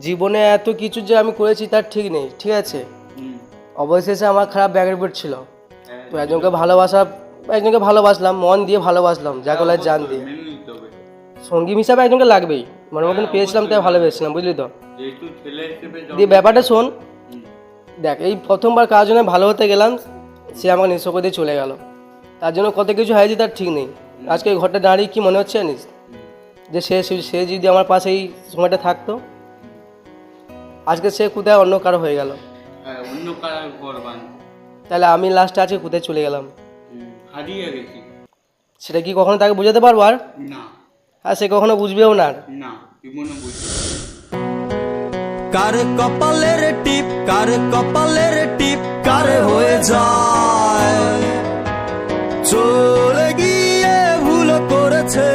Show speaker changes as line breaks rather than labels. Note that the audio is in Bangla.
জীবনে এত কিছু যে আমি করেছি তার ঠিক নেই, ঠিক আছে। অবশেষে আমার খারাপ ব্যাগের উপর ছিল, তো একজনকে ভালোবাসলাম, মন দিয়ে ভালোবাসলাম, যা গলায় জান দিয়ে। সঙ্গী হিসাবে একজনকে লাগবেই, মনের মতন পেয়েছিলাম তাই ভালোবেসেছিলাম, বুঝলি তো। দিয়ে ব্যাপারটা শোন, দেখ এই প্রথমবার কার জন্য ভালো হতে গেলাম, সে আমাকে নিঃস্ব করে দিয়ে চলে গেল। তার জন্য কত কিছু হয়েছে তার ঠিক নেই। আজকে এই ঘরটা দাঁড়িয়ে কি মনে হচ্ছে জানিস, যে সে যদি আমার পাশে এই সময়টা থাকতো, আজকে সে কোথায় অন্য কারো হয়ে গেল।
অন্য কারো ঘর
তাহলে আমি লাস্টে আজকে কোথায় চলে গেলাম,
হারিয়ে গেছি।
সেটা কি কখনো তাকে বোঝাতে পারবো আর?
না
আর সে কখনো বুঝবেও না।
না, জীবনে বুঝি।
কার কপালের টিপ, কার কপালের টিপ, কার হয়ে যায়, চলে গিয়ে ভুল করেছে।